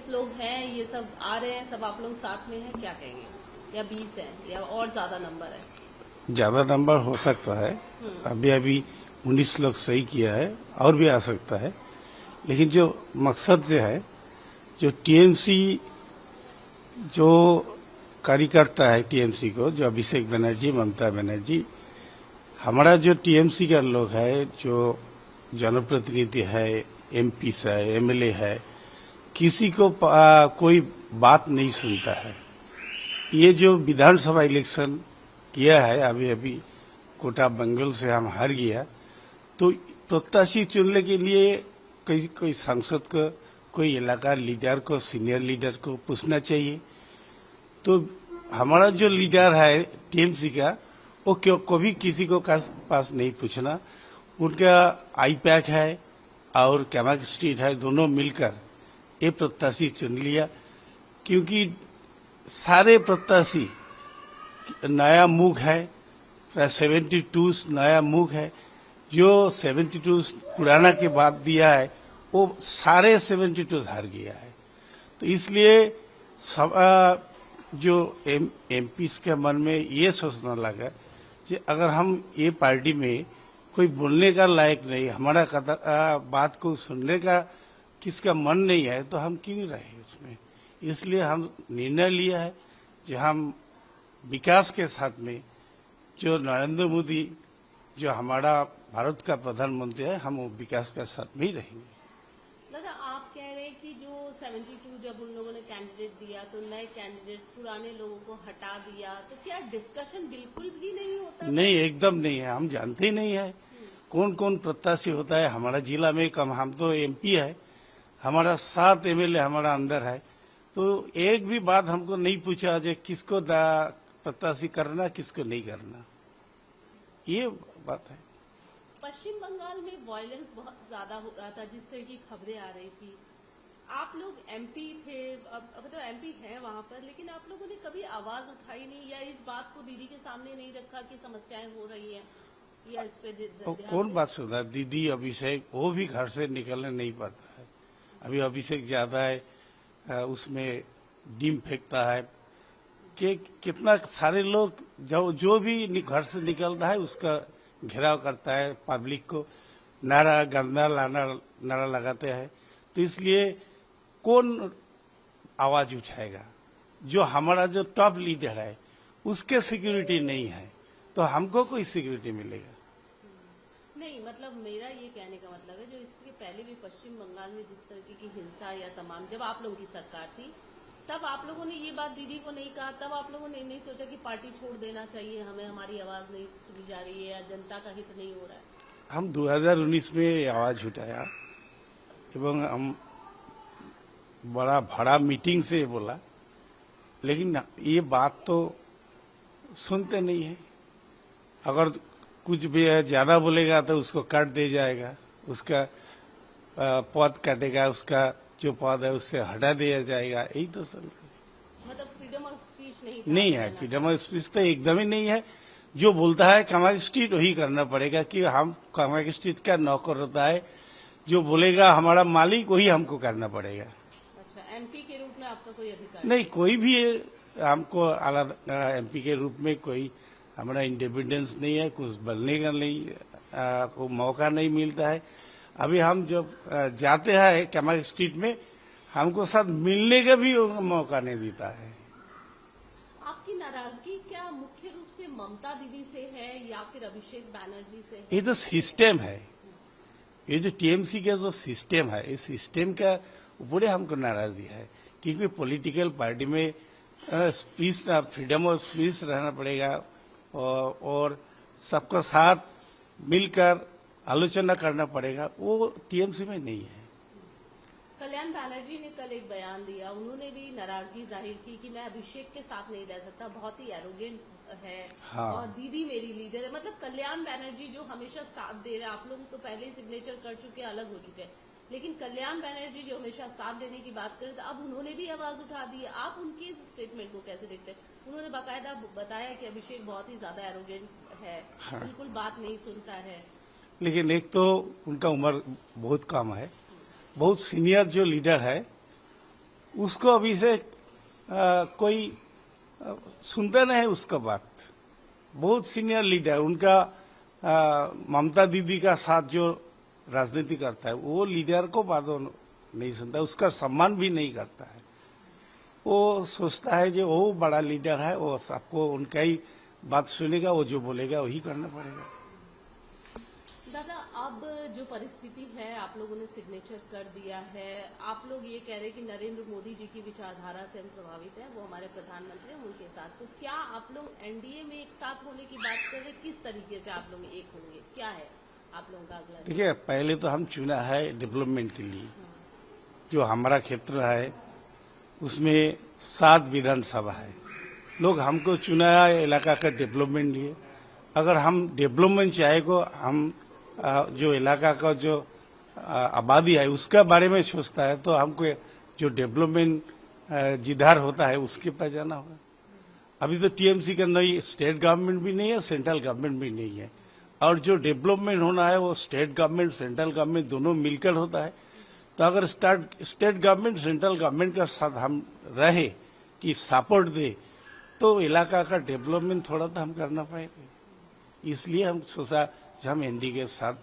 19 लोग हैं, ये सब आ रहे हैं, सब आप लोग साथ में हैं, क्या कहेंगे? या 20 हैं या और ज्यादा नंबर है? ज्यादा नंबर हो सकता है। अभी अभी 19 लोग सही किया है, और भी आ सकता है। लेकिन जो मकसद जो है, जो टीएमसी जो कार्यकर्ता है टीएमसी को, जो अभिषेक बनर्जी, ममता बनर्जी, हमारा जो टीएमसी का लोग है, जो जनप्रतिनिधि है, एमपी है, एमएलए है, किसी को कोई बात नहीं सुनता है। ये जो विधानसभा इलेक्शन किया है, अभी अभी कोटा बंगल से हम हार गया, तो प्रत्याशी चुनने के लिए कोई सांसद को, कोई इलाका लीडर को, सीनियर लीडर को पूछना चाहिए। तो हमारा जो लीडर है टीएमसी का, वो क्यों कभी किसी को पास नहीं पूछना। उनका आईपैक है और कैमाक स्ट्रीट है, दोनों मिलकर ये प्रत्याशी चुन लिया। क्योंकि सारे प्रत्याशी नया मुख है, 72 नया मुख है। जो 72 पुराना के बाद दिया है, वो सारे 72 हार गया है। तो इसलिए सब जो एमपी के मन में ये सोचना लगा कि अगर हम ये पार्टी में कोई बोलने का लायक नहीं, हमारा बात को सुनने का किसका मन नहीं है, तो हम क्यों रहे उसमें। इसलिए हम निर्णय लिया है कि हम विकास के साथ में, जो नरेंद्र मोदी जो हमारा भारत का प्रधानमंत्री है, हम वो विकास के साथ में ही रहेंगे। दादा, आप कह रहे हैं कि जो 72 जब उन लोगों ने कैंडिडेट दिया तो नए कैंडिडेट्स पुराने लोगों को हटा दिया, तो क्या डिस्कशन बिल्कुल भी नहीं होता? नहीं, एकदम नहीं है। हम जानते ही नहीं है कौन कौन प्रत्याशी होता है। हमारा जिला में कम, हम तो एमपी है, हमारा 7 एमएलए हमारा अंदर है, तो एक भी बात हमको नहीं पूछा जो किसको प्रत्याशी करना, किसको नहीं करना, ये बात है। पश्चिम बंगाल में वायलेंस बहुत ज्यादा हो रहा था, जिस तरह की खबरें आ रही थी। आप लोग एमपी थे, अब तो एमपी है वहां पर, लेकिन आप लोगों ने कभी आवाज उठाई नहीं या इस बात को दीदी के सामने नहीं रखा कि समस्याएं हो रही हैं, या इस पे कौन बात सुना? दीदी, अभिषेक, वो भी घर से निकलने नहीं पड़ता है। अभी अभिषेक ज्यादा है, उसमें डीम फेंकता है कि कितना सारे लोग जो भी घर से निकलता है उसका घेराव करता है, पब्लिक को नारा, गंदा नारा लगाते हैं। तो इसलिए कौन आवाज उठाएगा? जो हमारा जो टॉप लीडर है उसके सिक्योरिटी नहीं है, तो हमको कोई सिक्योरिटी मिलेगा? नहीं, मतलब मेरा ये कहने का मतलब है, जो इसके पहले भी पश्चिम बंगाल में जिस तरीके की हिंसा या तमाम, जब आप लोगों की सरकार थी तब आप लोगों ने ये बात दीदी को नहीं कहा, तब आप लोगों ने नहीं सोचा कि पार्टी छोड़ देना चाहिए, हमें हमारी आवाज नहीं सुनी जा रही है या जनता का हित नहीं हो रहा है? हम 2019 में आवाज उठाया एवं हम बड़ा मीटिंग से बोला, लेकिन ये बात तो सुनते नहीं है। अगर कुछ भी ज्यादा बोलेगा तो उसको काट दिया जाएगा, उसका पद काटेगा, उसका जो पद है उससे हटा दिया जाएगा। यही तो सर, मतलब फ्रीडम ऑफ स्पीच नहीं है। फ्रीडम ऑफ स्पीच तो एकदम ही नहीं है। जो बोलता है कमाक स्ट्रीट वही करना पड़ेगा, कि हम कमाक स्ट्रीट का नौकर होता है, जो बोलेगा हमारा मालिक वही हमको करना पड़ेगा। अच्छा, एमपी के रूप में आपका कोई अधिकार नहीं, कोई भी हमको अलग एमपी के रूप में कोई हमारा इंडिपेंडेंस नहीं है, कुछ बनने का नहीं, को मौका नहीं मिलता है। अभी हम जब जाते हैं कमाक स्ट्रीट में, हमको साथ मिलने का भी मौका नहीं देता है। आपकी नाराजगी क्या मुख्य रूप से ममता दीदी से है या फिर अभिषेक बनर्जी से है? ये जो सिस्टम है, ये जो टीएमसी का जो सिस्टम है, इस सिस्टम का ऊपर हमको नाराजगी है। क्योंकि पॉलिटिकल पार्टी में स्पीच, फ्रीडम ऑफ स्पीच रहना पड़ेगा, और सबका साथ मिलकर आलोचना करना पड़ेगा, वो टीएमसी में नहीं है। कल्याण बनर्जी ने कल एक बयान दिया, उन्होंने भी नाराजगी जाहिर की कि मैं अभिषेक के साथ नहीं रह सकता, बहुत ही एरोगेंट है। हाँ। और दीदी मेरी लीडर है। मतलब कल्याण बनर्जी जो हमेशा साथ दे रहे हैं, आप लोग तो पहले ही सिग्नेचर कर चुके, अलग हो चुके हैं, लेकिन कल्याण बनर्जी जो हमेशा साथ देने की बात कर रहे थे, अब उन्होंने भी आवाज उठा दी है। आप उनके इस स्टेटमेंट को कैसे देखते हैं? उन्होंने बाकायदा बताया कि अभिषेक बहुत ही ज्यादा एरोगेंट है, हाँ। बिल्कुल बात नहीं सुनता है। लेकिन एक तो उनका उम्र बहुत कम है, बहुत सीनियर जो लीडर है उसको अभी से कोई सुनता नहीं है उसका बात। बहुत सीनियर लीडर उनका ममता दीदी का साथ जो राजनीति करता है वो लीडर को बात नहीं सुनता, उसका सम्मान भी नहीं करता है। वो सोचता है जो वो बड़ा लीडर है, वो सबको उनका ही बात सुनेगा, वो जो बोलेगा वही करना पड़ेगा। दादा, अब जो परिस्थिति है, आप लोगों ने सिग्नेचर कर दिया है, आप लोग ये कह रहे हैं कि नरेंद्र मोदी जी की विचारधारा से हम प्रभावित हैं, वो हमारे प्रधानमंत्री हैं, उनके साथ। तो क्या आप लोग एनडीए में एक साथ होने की बात कर रहे हैं? किस तरीके से आप लोग एक होंगे? क्या है आप लोगों का अगला? देखिए, पहले तो हम चुना है डेवलपमेंट के लिए। जो हमारा क्षेत्र है उसमें 7 विधानसभा है, लोग हमको चुना है इलाका का डेवलपमेंट लिए। अगर हम डेवलपमेंट चाहेगो, हम जो इलाका का जो आबादी है उसका बारे में सोचता है, तो हमको जो डेवलपमेंट जिधर होता है उसके पास जाना होगा। अभी तो टीएमसी का नई स्टेट गवर्नमेंट भी नहीं है, सेंट्रल गवर्नमेंट भी नहीं है, और जो डेवलपमेंट होना है वो स्टेट गवर्नमेंट सेंट्रल गवर्नमेंट दोनों मिलकर होता है। तो अगर स्टेट गवर्नमेंट सेंट्रल गवर्नमेंट के साथ हम रहे कि सपोर्ट दे, तो इलाका का डेवलपमेंट थोड़ा तो हम करना पाएंगे। इसलिए हम सोचा कि हम एनडी के साथ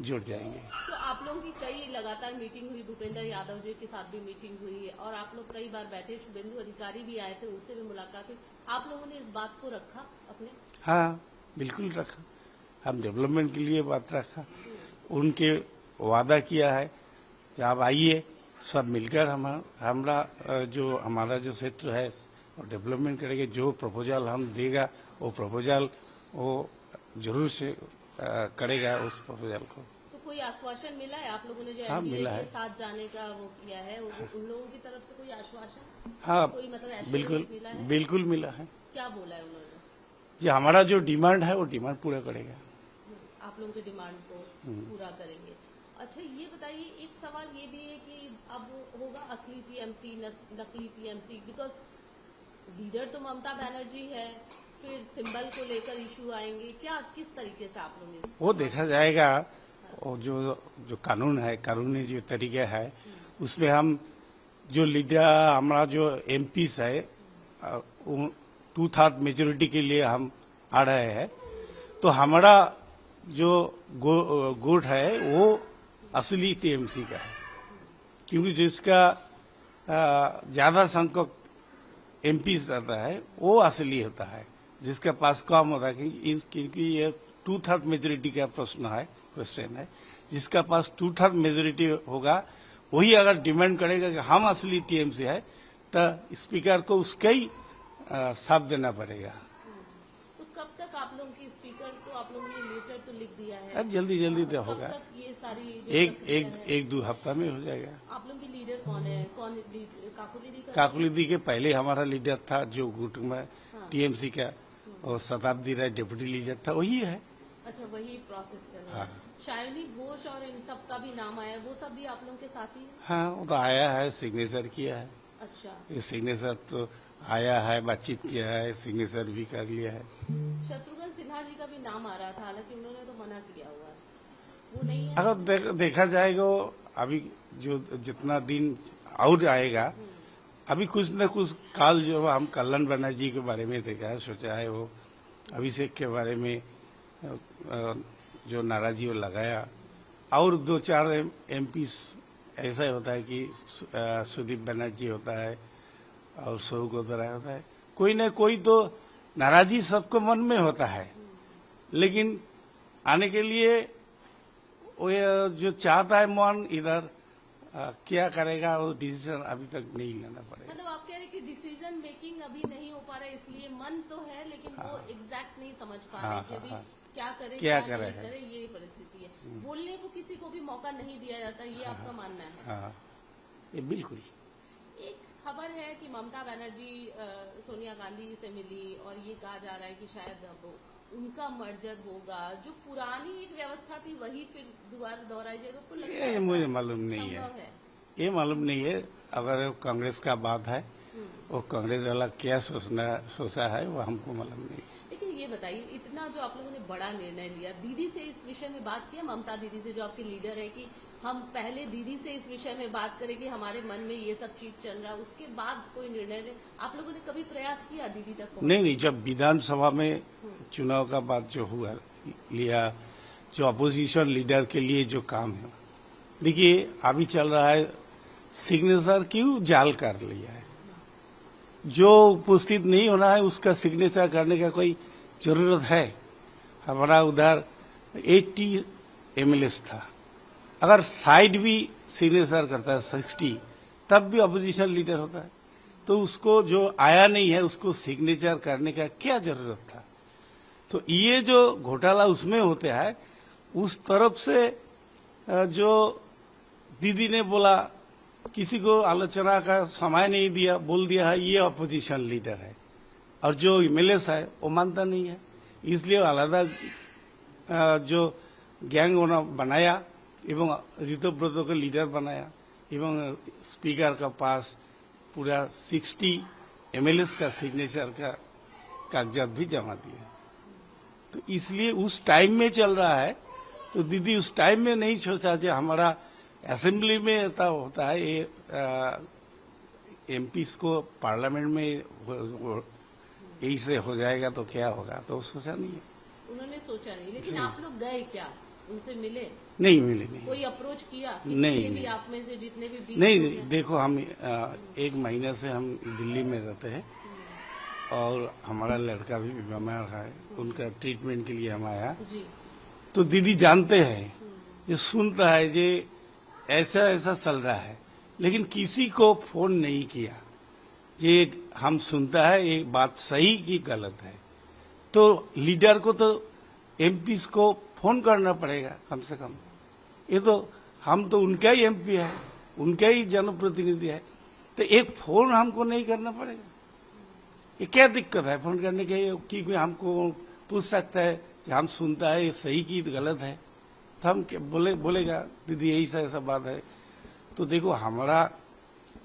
जुड़ जाएंगे। तो आप लोगों की कई लगातार मीटिंग हुई, भूपेंद्र यादव जी के साथ भी मीटिंग हुई है, और आप लोग कई बार बैठे, शुभेंदु अधिकारी भी आए थे, उनसे भी मुलाकात हुई। आप लोगों ने इस बात को रखा अपने? हाँ, बिल्कुल रखा। हम डेवलपमेंट के लिए बात रखा, उनके वादा किया है कि आप आइए, सब मिलकर हमारा जो क्षेत्र है वो डेवलपमेंट करेंगे। जो प्रपोजल हम देगा वो प्रपोजल वो जरूर से करेगा उस प्रपोजल को। तो कोई आश्वासन मिला है आप लोगों ने जो हाँ, एनडीए मिला के है। साथ जाने का वो किया है, उन लोगों की तरफ से कोई आश्वासन? हाँ, कोई मतलब assurance बिल्कुल मिला है? बिल्कुल मिला है। क्या बोला है उन्होंने? जो हमारा जो डिमांड है वो डिमांड पूरा करेगा। आप लोगों की डिमांड को पूरा करेंगे। अच्छा, ये बताइए, एक सवाल ये भी है कि अब होगा असली टीएमसी, नकली टीएमसी, बिकॉज लीडर तो ममता बनर्जी है, फिर सिंबल को लेकर इशू आएंगे, क्या किस तरीके से आप लोग इस? वो देखा जाएगा। और जो कानून है, कानूनी जो तरीका है उसमें हम जो लीडर हमारा जो एमपीस है 2/3 मेजोरिटी के लिए हम आ रहे हैं, तो हमारा जो गोट है वो असली टीएमसी का है, क्योंकि जिसका ज्यादा संख्यक एमपीस रहता है वो असली होता है, जिसका पास कम होता है। क्योंकि ये 2/3 मेजोरिटी का प्रश्न है, क्वेश्चन है। जिसका पास 2/3 मेजोरिटी होगा वही अगर डिमांड करेगा कि हम असली टीएमसी है, तो स्पीकर को उसका ही साथ देना पड़ेगा। तो कब तक आप लोगों की स्पीकर को आप लोगों ने लेटर तो लिख दिया है? जल्दी तो होगा। कब तक ये सारी एक 2 हफ्ता में हो जाएगा। आप लोगों की लीडर कौन है? काकुली दी? काकुली दी के पहले हमारा लीडर था जो गुट में टीएमसी का, और शताब्दी राय डिप्टी लीडर था, वही है। अच्छा, वही प्रोसेस चल रहा है। हाँ। शायनी घोष और इन सब का भी नाम आया, वो सब भी आप लोगों के साथ ही है? हाँ, वो तो आया है, सिग्नेचर किया है। अच्छा, ये सिग्नेचर तो आया है, बातचीत किया है, सिग्नेचर भी कर लिया है। शत्रुघ्न सिन्हा जी का भी नाम आ रहा था, हालांकि उन्होंने तो मना किया हुआ है, वो नहीं है। अगर देखा जाएगा अभी जो जितना दिन और आएगा, अभी कुछ न कुछ काल जो हम कल्याण बनर्जी के बारे में देखा है, सोचा है, वो अभिषेक के बारे में जो नाराजी वो लगाया, और 2-4 एमपी ऐसा होता है कि सुदीप बनर्जी होता है और शोक राय होता है, कोई न कोई तो नाराजी सबको मन में होता है, लेकिन आने के लिए वो जो चाहता है मन इधर क्या करेगा वो डिसीजन अभी तक नहीं लेना पड़ेगा। मतलब आप कह रहे हैं कि डिसीजन मेकिंग अभी नहीं हो पा रहा है, इसलिए मन तो है लेकिन वो एग्जैक्ट नहीं समझ पा रहे कि अभी क्या करे, क्या करे, ये परिस्थिति है। बोलने को किसी को भी मौका नहीं दिया जाता, ये आपका मानना है? हाँ, ये बिल्कुल। एक खबर है कि ममता बनर्जी सोनिया गांधी से मिली, और ये कहा जा रहा है कि शायद अब उनका मर्जर होगा, जो पुरानी एक व्यवस्था थी वही फिर दोबारा दोहराई जाएगी। आपको लगता है? ये मुझे मालूम नहीं है, ये मालूम नहीं है। अगर कांग्रेस का बात है, वो कांग्रेस वाला क्या सोचा है वो हमको मालूम नहीं। लेकिन ये बताइए, इतना जो आप लोगों ने बड़ा निर्णय लिया, दीदी से इस विषय में बात किया, ममता दीदी से जो आपके लीडर है, कि हम पहले दीदी से इस विषय में बात करें कि हमारे मन में ये सब चीज चल रहा है, उसके बाद कोई निर्णय ले। आप लोगों ने कभी प्रयास किया दीदी तक पहुंचने? नहीं, जब विधानसभा में चुनाव का बात जो हुआ लिया, जो अपोजिशन लीडर के लिए जो काम है, देखिए अभी चल रहा है सिग्नेचर क्यों जाल कर लिया है। जो उपस्थित नहीं होना है उसका सिग्नेचर करने का कोई जरूरत है। हमारा उधर 80 एमएलए था, अगर साइड भी सिग्नेचर करता है 60, तब भी अपोजिशन लीडर होता है, तो उसको जो आया नहीं है उसको सिग्नेचर करने का क्या जरूरत था। तो ये जो घोटाला उसमें होता है, उस तरफ से जो दीदी ने बोला, किसी को आलोचना का समय नहीं दिया, बोल दिया है ये अपोजिशन लीडर है, और जो एमएलए है वो मानता नहीं है, इसलिए अलग जो गैंग बनाया एवं ऋतुव्रत को लीडर बनाया एवं स्पीकर का पास पूरा 60 एमएलए का सिग्नेचर का कागजात भी जमा दिए। तो इसलिए उस टाइम में चल रहा है, तो दीदी उस टाइम में नहीं सोचा कि हमारा असेंबली में ऐसा होता है, ये एमपीस को पार्लियामेंट में यही से हो जाएगा तो क्या होगा, तो सोचा नहीं है। उन्होंने सोचा नहीं, लेकिन आप लोग गए क्या, उनसे मिले? नहीं मिले, नहीं। कोई अप्रोच किया? नहीं, भी आप में से जितने भी 20 नहीं, देखो हम 1 महीने से हम दिल्ली में रहते हैं और हमारा लड़का भी बीमार है, उनका ट्रीटमेंट के लिए हम आया। तो दीदी जानते हैं, ये सुनता है ये ऐसा ऐसा चल रहा है, लेकिन किसी को फोन नहीं किया। ये हम सुनता है ये बात सही कि गलत है, तो लीडर को तो एमपीस को फोन करना पड़ेगा कम से कम। ये तो हम तो उनका ही एमपी है, उनका ही जनप्रतिनिधि है, तो एक फोन हमको नहीं करना पड़ेगा। ये क्या दिक्कत है फोन करने के? क्योंकि हमको पूछ सकता है कि हम सुनता है ये सही की गलत है, तो हम बोलेगा दीदी यही सा ऐसा बात है। तो देखो हमारा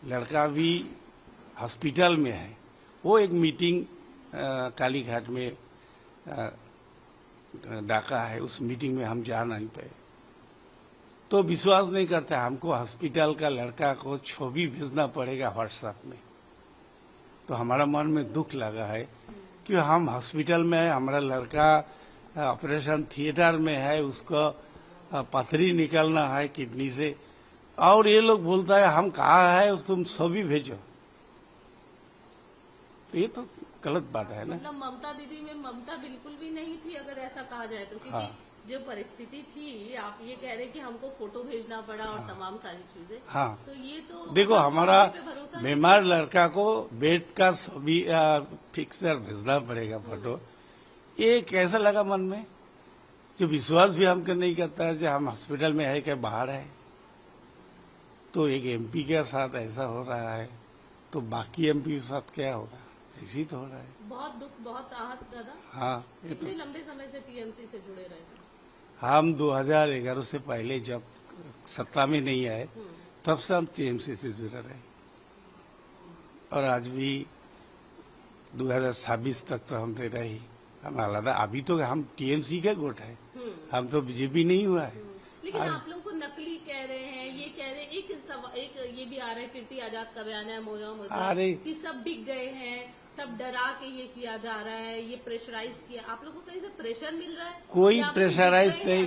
लड़का भी हॉस्पिटल में है, वो एक मीटिंग कालीघाट में डाका है, उस मीटिंग में हम जा नहीं पाए, तो विश्वास नहीं करता। हमको हॉस्पिटल का लड़का को छवि भेजना पड़ेगा व्हाट्सएप में, तो हमारा मन में दुख लगा है कि हम हॉस्पिटल में है, हमारा लड़का ऑपरेशन थिएटर में है, उसको पथरी निकलना है किडनी से, और ये लोग बोलता है हम कहाँ है तुम छवि भेजो। तो ये तो गलत बात है ना। मतलब ममता दीदी में ममता बिल्कुल भी नहीं थी, अगर ऐसा कहा जाए तो, क्योंकि जो परिस्थिति थी, आप ये कह रहे कि हमको फोटो भेजना पड़ा और तमाम सारी चीजें। तो ये तो देखो हमारा बीमार लड़का को बेड का सभी फिक्सर भेजना पड़ेगा फोटो, ये कैसा लगा मन में? जो विश्वास भी हमको नहीं करता है जो हम हॉस्पिटल में है क्या बाहर है, तो एक एमपी के साथ ऐसा हो रहा है, तो बाकी एमपी के साथ क्या होगा? ऐसी तो हो रहा है। बहुत दुख, बहुत आहत दादा। हाँ, कितने लंबे समय से टीएमसी से जुड़े रहे थे? हम 2011 से पहले जब सत्ता में नहीं आए तब से हम टीएमसी से जुड़े रहे, और आज भी 2026 तक तो हम दे रहे, हम अलग। अभी तो हम टीएमसी का गोट है, हम तो बीजेपी नहीं हुआ है। लेकिन आप लोग को नकली कह रहे हैं, ये कह रहे हैं, एक ये भी आ रहा है, कीर्ति आजाद का बयान है कि सब बिक गए हैं, सब डरा के ये किया जा रहा है, ये प्रेशराइज किया। आप लोगों को कहीं से प्रेशर मिल रहा है? कोई प्रेशराइज नहीं,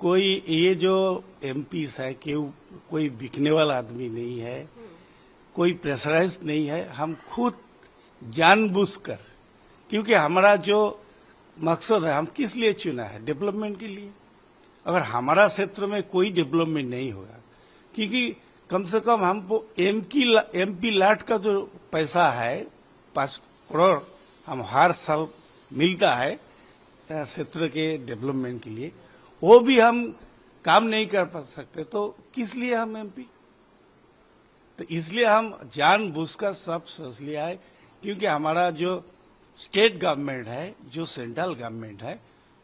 कोई ये जो एमपी है कोई बिकने वाला आदमी नहीं है, कोई प्रेशराइज नहीं है। हम खुद जानबूझकर, क्योंकि हमारा जो मकसद है, हम किस लिए चुना है? डेवलपमेंट के लिए। अगर हमारा क्षेत्र में कोई डेवलपमेंट नहीं होगा, क्योंकि कम से कम हमको एमपी लाट का जो पैसा है 5 करोड़ हम हर साल मिलता है क्षेत्र के डेवलपमेंट के लिए, वो भी हम काम नहीं कर पा सकते, तो किस लिए हम एमपी? तो इसलिए हम जानबूझकर सब सोच लिया है, क्योंकि हमारा जो स्टेट गवर्नमेंट है, जो सेंट्रल गवर्नमेंट है,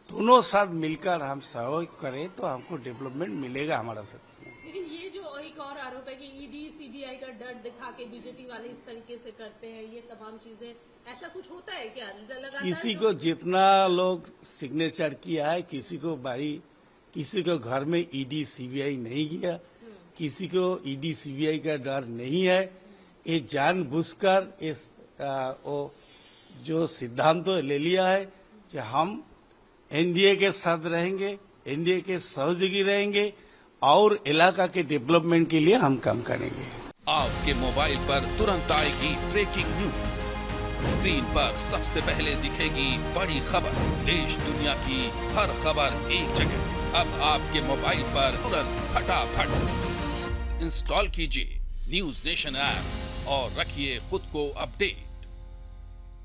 दोनों साथ मिलकर हम सहयोग करें तो हमको डेवलपमेंट मिलेगा हमारा क्षेत्र में। लेकिन ये जो एक और आरोप है कि ईडी सीबीआई का डर दिखा के बीजेपी वाले इस तरीके से करते हैं, ये तमाम चीजें, ऐसा कुछ होता है क्या? लगातार किसी को जितना लोग सिग्नेचर किया है, किसी को बारी किसी को घर में ईडी सीबीआई नहीं गया, किसी को ईडी सीबीआई का डर नहीं है। ये जानबूझकर इस वो जो सिद्धांत ले लिया है कि हम एनडीए के साथ रहेंगे, एनडीए के सहयोगी रहेंगे और इलाका के डेवलपमेंट के लिए हम काम करेंगे। आपके मोबाइल पर तुरंत आएगी ब्रेकिंग न्यूज, स्क्रीन पर सबसे पहले दिखेगी बड़ी खबर, देश दुनिया की हर खबर एक जगह। अब आपके मोबाइल पर तुरंत फटाफट इंस्टॉल कीजिए न्यूज नेशन ऐप और रखिए खुद को अपडेट।